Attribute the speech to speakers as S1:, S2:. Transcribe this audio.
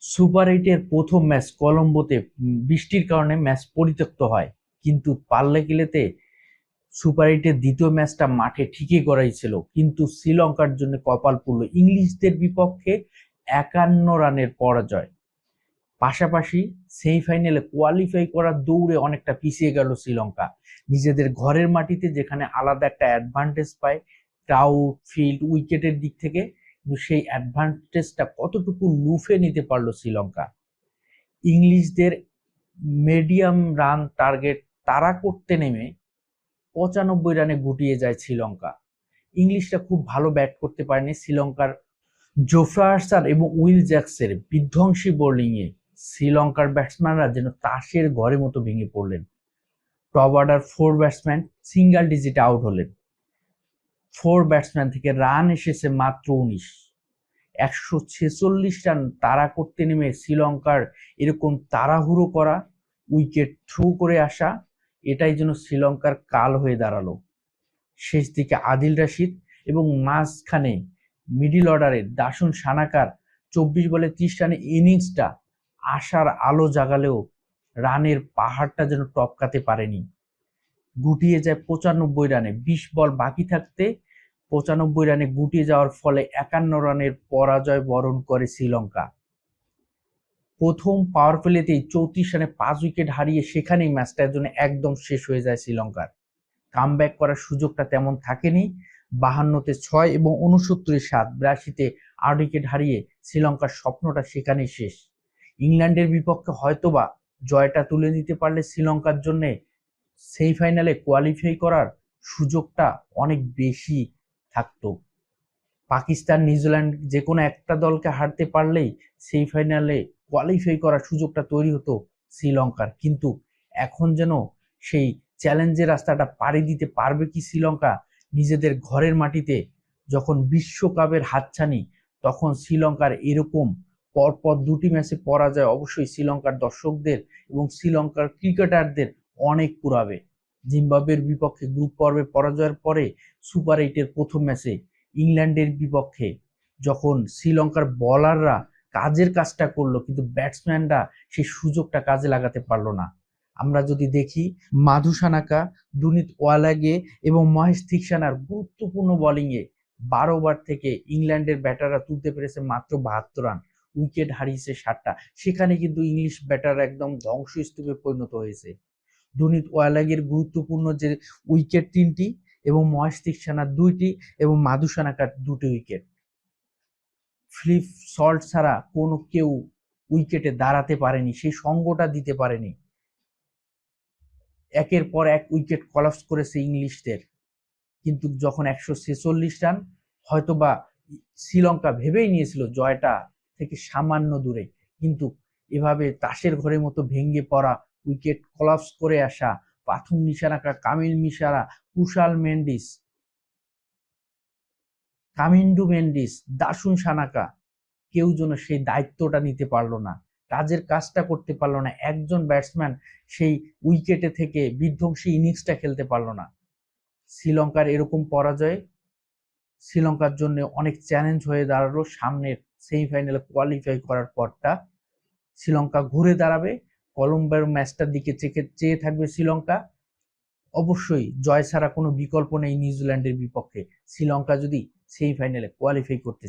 S1: Super এইটের প্রথম match কলম্বোতে বৃষ্টির কারণে ম্যাচ পরিত্যক্ত হয়, কিন্তু পাল্লেকেলেতে সুপার এইটের দ্বিতীয় ম্যাচটা মাঠে ঠিকই করাই ছিল, কিন্তু শ্রীলঙ্কার জন্য কপাল পুড়ল ইংলিশদের বিপক্ষে 51 রানের পরাজয়। পাশাপাশি সেমিফাইনালে কোয়ালিফাই করার দৌড়ে অনেকটা পিছিয়ে গেল শ্রীলঙ্কা নিজেদের ঘরের মাটিতে, যেখানে আলাদা একটা অ্যাডভান্টেজ পায় ক্রাউড, ফিল্ড, উইকেটের দিক থেকে। কিন্তু সেই অ্যাডভান্টেজটা কতটুকু লুফে নিতে পারলো শ্রীলঙ্কা। ইংলিশদের মিডিয়াম রান টার্গেট তাড়া করতে নেমে 95 রানে গুটিয়ে যায় শ্রীলঙ্কা। ইংলিশরা খুব ভালো ব্যাট করতে পারেনি। শ্রীলঙ্কার জোফ্রা আর্চার এবং উইল জ্যাক্সের বিধ্বংসী বোলিংয়ে শ্রীলঙ্কার ব্যাটসম্যানরা যেন তাসের ঘরের মতো ভেঙে পড়লেন। টপ অর্ডার 4 ব্যাটসম্যান সিঙ্গেল ডিজিটে আউট হলেন। 4 ব্যাটসম্যান থেকে রান এসেছে মাত্র 19। 146 রান তাড়া করতে নেমে শ্রীলঙ্কার এরকম তাড়াহুড়ো করা, উইকেট থ্রু করে আসা, এটাই যেন শ্রীলঙ্কার কাল হয়ে দাঁড়ালো। শেষ দিকে আদিল রাশিদ এবং মাঝখানে মিডল অর্ডারে দাসুন সানাকার 24 বলে 30 রানের ইনিংসটা আশার আলো জাগালেও রানের পাহাড়টা যেন টপকাতে পারেনি। গুটিয়ে যায় 95 রানে। 20 বল বাকি থাকতে 95 রানে গুটিয়ে যাওয়ার ফলে 51 রানের পরাজয় বরণ করে শ্রীলঙ্কা। প্রথম পাওয়ার প্লেতেই 34 রানে 5 উইকেট হারিয়ে সেখানেই ম্যাচটার জন্য একদম শেষ হয়ে যায় শ্রীলঙ্কার। কামব্যাক করার সুযোগটা তেমন থাকেনি। 52-তে 6 এবং 69-এ 7, 82-তে 8 উইকেট হারিয়ে শ্রীলঙ্কার স্বপ্নটা সেখানেই শেষ। ইংল্যান্ডের বিপক্ষে হয়তোবা জয়টা তুলে নিতে পারলে শ্রীলঙ্কার জন্য সেমিফাইনালে কোয়ালিফাই করার সুযোগটা অনেক বেশি থাকতো। পাকিস্তান, নিউজিল্যান্ড যে কোনো একটা দলকে হারতে পারলেই সেমিফাইনালে কোয়ালিফাই করার সুযোগটা তৈরি হতো শ্রীলঙ্কার। কিন্তু এখন যেন সেই চ্যালেঞ্জের রাস্তাটা পাড়ি দিতে পারবে কি শ্রীলঙ্কা নিজেদের ঘরের মাটিতে? যখন বিশ্বকাপের হাতছানি, তখন শ্রীলঙ্কার এরকম পরপর দুটি ম্যাচে পরাজয় অবশ্যই শ্রীলঙ্কার দর্শকদের এবং শ্রীলঙ্কার ক্রিকেটারদের অনেক পুরাবে। জিম্বাবুয়ের বিপক্ষে গ্রুপ পর্বে পরাজয়ের পরে সুপার এইটের প্রথম ম্যাচে ইংল্যান্ডের বিপক্ষে যখন শ্রীলঙ্কার বোলাররা কাজের কাজটা করলো, কিন্তু ব্যাটসম্যানরা সেই সুযোগটা কাজে লাগাতে পারলো না। আমরা যদি দেখি মাধু সানাকা, দুনিত ওয়ালাগে এবং মহেশ থিকসানার গুরুত্বপূর্ণ বোলিংয়ে 12 ওভার থেকে ইংল্যান্ডের ব্যাটাররা তুলতে পেরেছে মাত্র 72 রান, উইকেট হারিয়েছে 7টা। সেখানে কিন্তু ইংলিশ ব্যাটার একদম ধ্বংসস্তূপে পরিণত হয়েছে। দুনিত ওয়ালাগের গুরুত্বপূর্ণ যে উইকেট 3টি এবং মহেশ থিকসানার 2টি এবং মাধু সানাকার 2টি উইকেট। ফিলিপ সল্ট ছাড়া কোনো কেউ উইকেটে দাঁড়াতে পারেনি, সেই সঙ্গটা দিতে পারেনি। একের পর এক উইকেট কলাপস করেছে ইংলিশদের। কিন্তু যখন 146 রান, হয়তোবা শ্রীলঙ্কা ভেবেই নিয়েছিল জয়টা থেকে সামান্য দূরে, কিন্তু এভাবে তাসের ঘরের মতো ভেঙে পড়া, উইকেট কলাপস করে আসা পাথুম নিশানাকা, কামিল মিশারা, কুশাল মেন্ডিস, কামিন্ডু মেন্ডিস, দাসুন সানাকা, কেউ যেন সেই দায়িত্বটা নিতে পারলো না, কাজের কাজটা করতে পারলো না। একজন ব্যাটসম্যান সেই উইকেটে থেকে বিধ্বংসী ইনিংসটা খেলতে পারলো না। শ্রীলঙ্কার এরকম পরাজয় শ্রীলঙ্কার জন্য অনেক চ্যালেঞ্জ হয়ে দাঁড়ালো। সামনের সেমিফাইনালে কোয়ালিফাই করার পরটা শ্রীলঙ্কা ঘুরে দাঁড়াবে, কলম্বোর ম্যাচটার দিকে চেয়ে থাকবে শ্রীলঙ্কা। অবশ্যই জয় ছাড়া কোনো বিকল্প নেই নিউজিল্যান্ডের বিপক্ষে শ্রীলঙ্কা যদি সেমিফাইনালে কোয়ালিফাই করতে